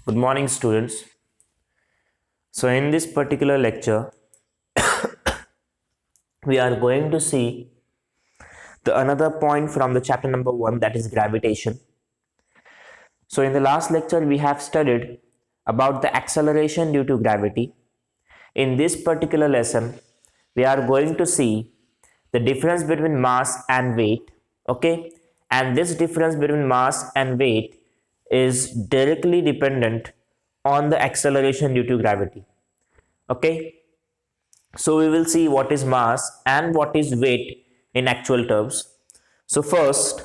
Good morning, students. So, in this particular lecture, we are going to see the another point from the chapter number 1, that is gravitation. So, in the last lecture, we have studied about the acceleration due to gravity. In this particular lesson, we are going to see the difference between mass and weight. Okay, and this difference between mass and weight is directly dependent on the acceleration due to gravity. Okay, so we will see what is mass and what is weight in actual terms. So first,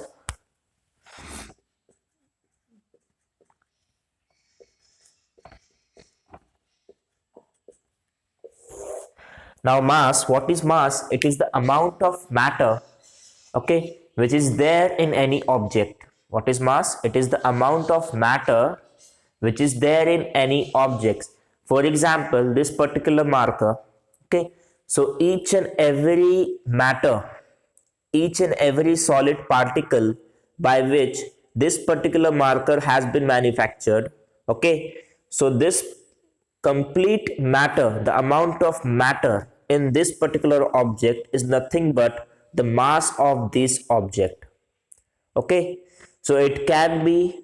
now mass, what is mass? It is the amount of matter, okay, which is there in any object. What is mass? It is the amount of matter which is there in any objects. For example, this particular marker, okay, so each and every matter, each and every solid particle by which this particular marker has been manufactured, okay, so this complete matter, the amount of matter in this particular object is nothing but the mass of this object. Okay, so it can be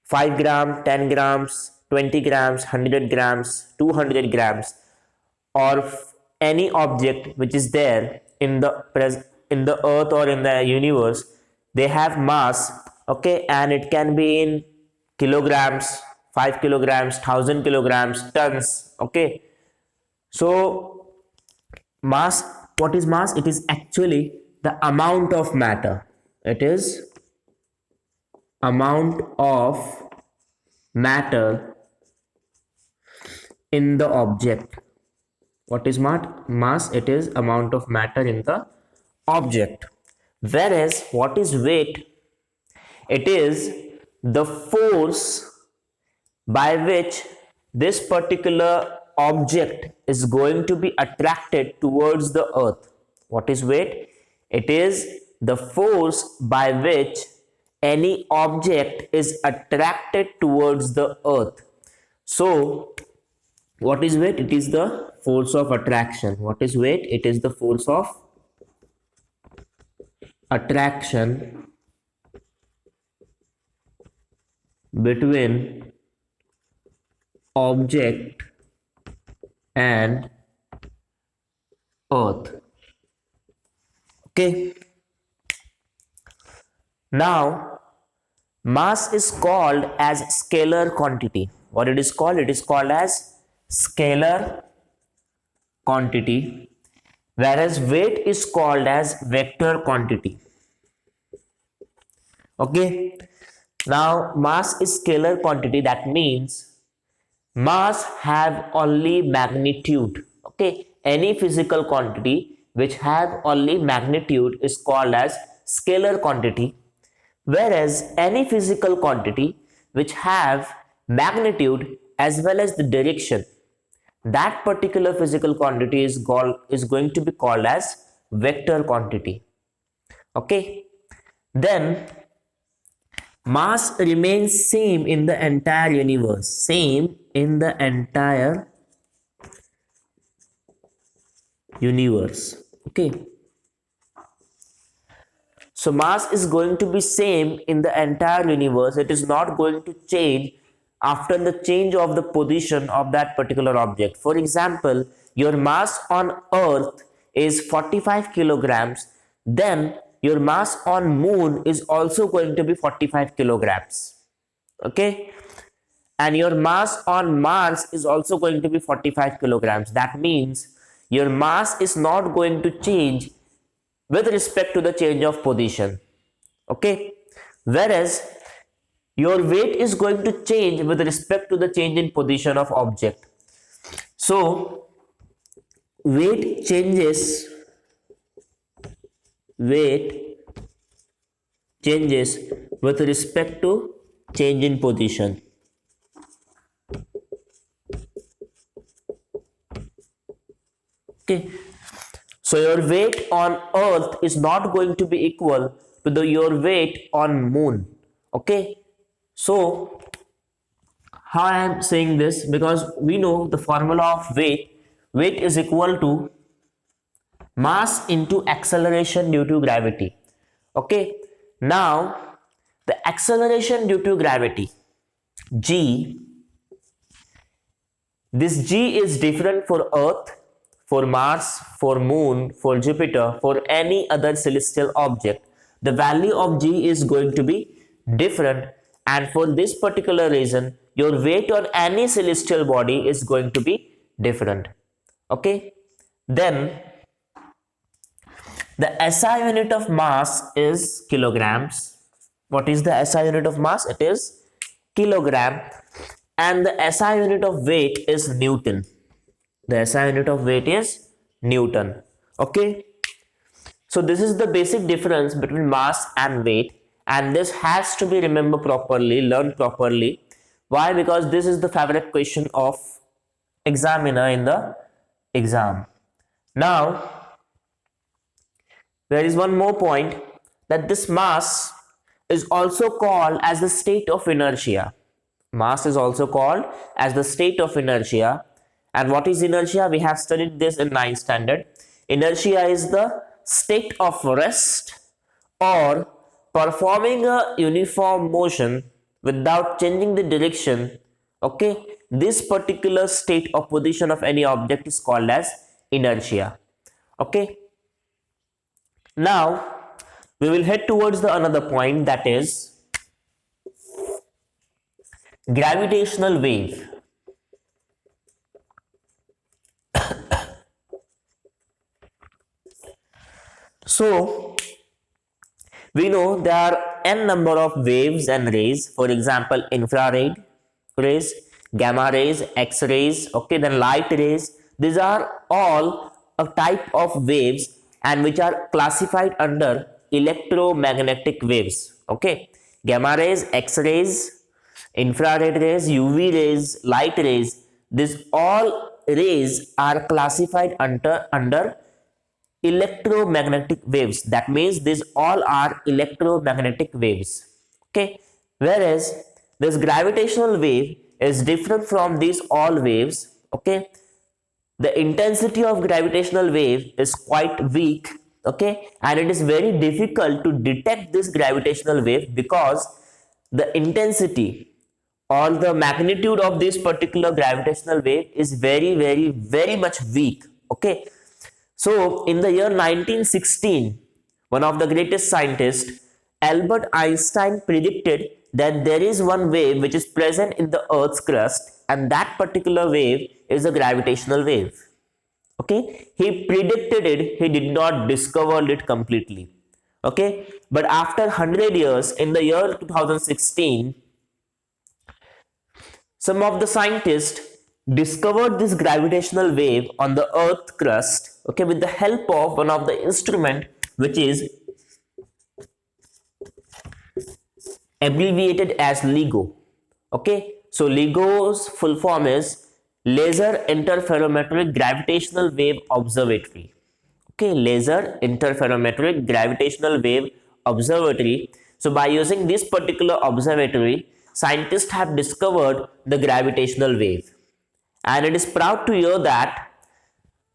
5 gram, 10 grams, 20 grams, 100 grams, 200 grams, or any object which is there in the earth or in the universe. They have mass, okay, and it can be in kilograms, 5 kilograms, 1000 kilograms, tons. Okay, so mass, what is mass? It is actually the amount of matter. It is amount of matter in the object. What is mass? It is amount of matter in the object. Whereas what is weight? It is the force by which this particular object is going to be attracted towards the earth. What is weight? It is the force by which any object is attracted towards the earth. So what is weight? It is the force of attraction. What is weight? It is the force of attraction between object and earth. Okay, now mass is called as scalar quantity. What it is called? It is called as scalar quantity, whereas weight is called as vector quantity. Okay, now mass is scalar quantity. That means mass have only magnitude. Okay, any physical quantity which have only magnitude is called as scalar quantity, whereas any physical quantity which have magnitude as well as the direction, that particular physical quantity is going to be called as vector quantity. Okay, then mass remains same in the entire universe, same in the entire universe. Okay, so mass is going to be same in the entire universe. It is not going to change after the change of the position of that particular object. For example, your mass on earth is 45 kilograms, then your mass on moon is also going to be 45 kilograms. Okay, and your mass on Mars is also going to be 45 kilograms. That means your mass is not going to change with respect to the change of position. Okay, whereas your weight is going to change with respect to the change in position of object. So weight changes with respect to change in position. Okay, so your weight on earth is not going to be equal to your weight on moon. Okay, so How I am saying this? Because we know the formula of weight. Weight is equal to mass into acceleration due to gravity. Okay. Now, the acceleration due to gravity, G, this G is different for Earth, for Mars, for Moon, for Jupiter, for any other celestial object. The value of G is going to be different, and for this particular reason, your weight on any celestial body is going to be different. Okay, then the SI unit of mass is kilograms. What is the SI unit of mass? It is kilogram, and the SI unit of weight is Newton. The SI unit of weight is Newton. Okay, so this is the basic difference between mass and weight, and this has to be remembered properly, learned properly. Why? Because this is the favorite question of examiner in the exam. Now, there is one more point, that this mass is also called as the state of inertia. Mass is also called as the state of inertia. And what is inertia? We have studied this in 9th standard. Inertia is the state of rest or performing a uniform motion without changing the direction. Okay, this particular state or position of any object is called as inertia. Okay, now we will head towards the another point, that is gravitational wave. So we know there are n number of waves and rays. For example, infrared rays, gamma rays, x-rays, okay, then light rays. These are all a type of waves and which are classified under electromagnetic waves. Okay, gamma rays, x-rays, infrared rays, UV rays, light rays. These all rays are classified under electromagnetic waves. That means these all are electromagnetic waves. Okay, whereas this gravitational wave is different from these all waves. Okay, the intensity of gravitational wave is quite weak. Okay, and it is very difficult to detect this gravitational wave because the intensity or the magnitude of this particular gravitational wave is very much weak. Okay, so in the year 1916, one of the greatest scientists, Albert Einstein, predicted that there is one wave which is present in the Earth's crust, and that particular wave is a gravitational wave. Okay, he predicted it, he did not discover it completely. Okay, but after 100 years, in the year 2016, some of the scientists discovered this gravitational wave on the earth crust, okay, with the help of one of the instrument which is abbreviated as LIGO. Okay, so LIGO's full form is Laser Interferometric Gravitational Wave Observatory. Okay, Laser Interferometric Gravitational Wave Observatory. So by using this particular observatory, scientists have discovered the gravitational wave, and it is proud to hear that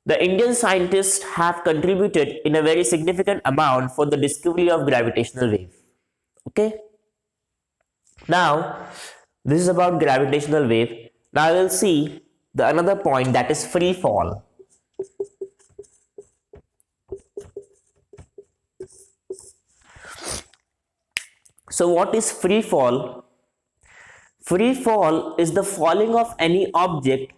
the Indian scientists have contributed in a very significant amount for the discovery of gravitational wave. Okay, now this is about gravitational wave. Now we will see the another point, that is free fall. So what is free fall? Free fall is the falling of any object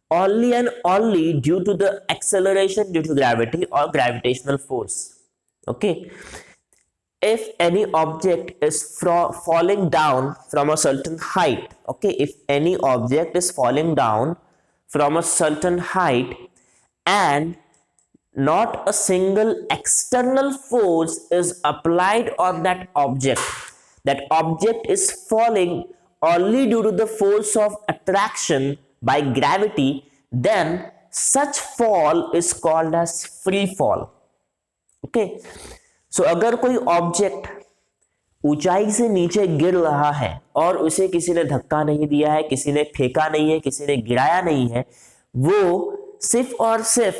only and only due to the acceleration due to gravity or gravitational force. Okay, if any object is falling down from a certain height, okay, if any object is falling down from a certain height and not a single external force is applied on that object is falling only due to the force of attraction by gravity, then such fall is called as free fall. Okay, so अगर कोई object ऊंचाई से नीचे गिर रहा है और उसे किसी ने धक्का नहीं दिया है, किसी ने फेंका नहीं है, किसी ने गिराया नहीं है, वो सिर्फ और सिर्फ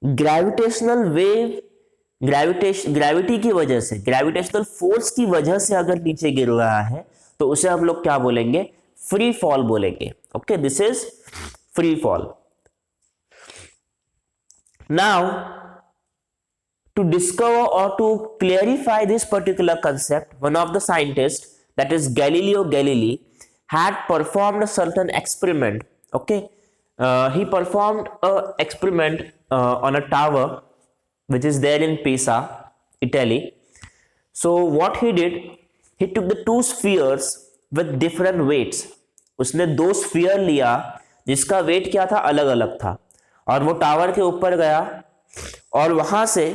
ग्रेविटेशनल वेव ग्रेविटी की वजह से, ग्रेविटेशनल फोर्स की वजह से अगर नीचे गिर रहा है तो उसे हम लोग क्या बोलेंगे? फ्री फॉल बोलेंगे। Okay, this is free fall. Now to discover or to clarify this particular concept, one of the scientists, that is Galileo Galilei, had performed a certain experiment. Okay, he performed a experiment on a tower which is there in Pisa, Italy. So what he did, he took the two spheres with different weights. उसने दो sphere लिया जिसका wait क्या था? अलग अलग था, और वो टावर के ऊपर गया और वहां से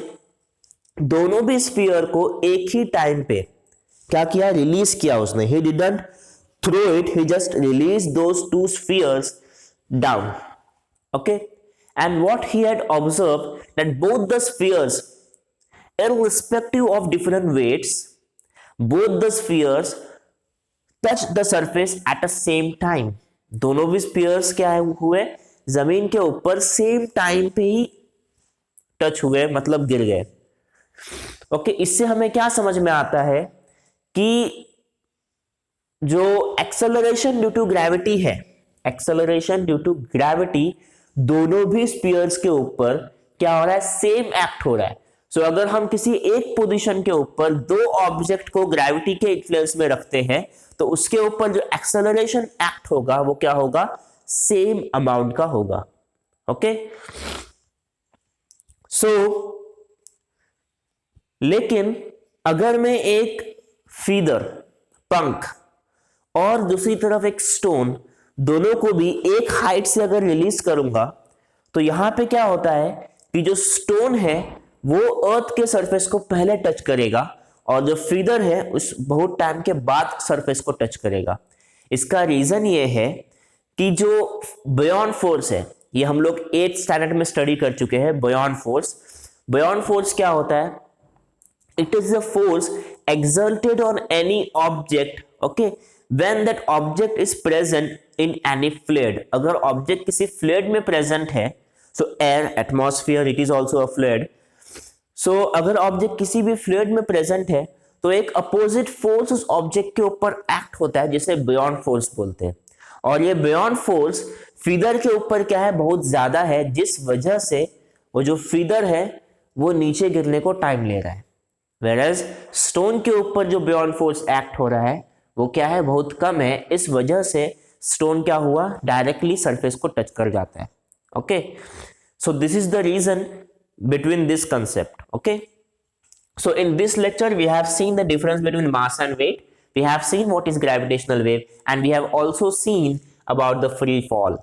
दोनों भी स्फीयर को एक ही टाइम पे क्या किया? रिलीज किया उसने। He didn't throw it, he just release those two spheres down. Okay, and what he had observe that both the spheres, irrespective of different weights, both the spheres touch the surface at the same time. दोनों भी spheres क्या हुए? जमीन के ऊपर same time पे ही touch हुए, मतलब गिर गए। ओके, इससे हमें क्या समझ में आता है कि जो एक्सेलरेशन ड्यू टू ग्रेविटी है, एक्सेलरेशन ड्यू टू ग्रेविटी दोनों भी स्फीयर्स के ऊपर क्या हो रहा है? सेम एक्ट हो रहा है। सो अगर हम किसी एक पोजीशन के ऊपर दो ऑब्जेक्ट को ग्रेविटी के इन्फ्लुएंस में रखते हैं तो उसके ऊपर जो एक्सेलरेशन एक्ट होगा वो क्या होगा? सेम अमाउंट का होगा। ओके, सो लेकिन अगर मैं एक फीदर, पंख और दूसरी तरफ एक स्टोन, दोनों को भी एक हाइट से अगर रिलीज करूंगा तो यहां पे क्या होता है कि जो स्टोन है वो अर्थ के सरफेस को पहले टच करेगा और जो फीदर है उस बहुत टाइम के बाद सरफेस को टच करेगा। इसका रीजन ये है कि जो बॉयन फोर्स है, ये हम लोग 8th स्टैंडर्ड में स्टडी कर चुके हैं। बॉयन फोर्स क्या होता है? It is a force exerted on any object, okay, when that object is present in any fluid. अगर ऑब्जेक्ट किसी फ्लूइड में प्रेजेंट है, so air, atmosphere, it is also a fluid. So अगर object किसी भी फ्लूइड में present है तो एक अपोजिट फोर्स उस ऑब्जेक्ट के ऊपर एक्ट होता है जिसे बॉयन फोर्स बोलते हैं। और ये बॉयन फोर्स फीदर के ऊपर क्या है? बहुत ज्यादा है, जिस वजह से वो जो फीदर है वो नीचे गिरने को टाइम ले रहा है। Whereas स्टोन के ऊपर जो बॉयन फोर्स एक्ट हो रहा है वो क्या है? बहुत कम है। इस वजह से स्टोन क्या हुआ? डायरेक्टली सरफेस को टच कर जाता है। Okay, so this is the reason between this concept. Okay, so in this lecture we have seen the difference between mass and weight, we have seen what is gravitational wave, and we have also seen about the free fall.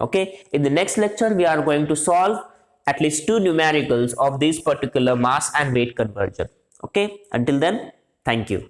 Okay, in the next lecture we are going to solve at least two numericals of this particular mass and weight conversion. Okay, until then, thank you.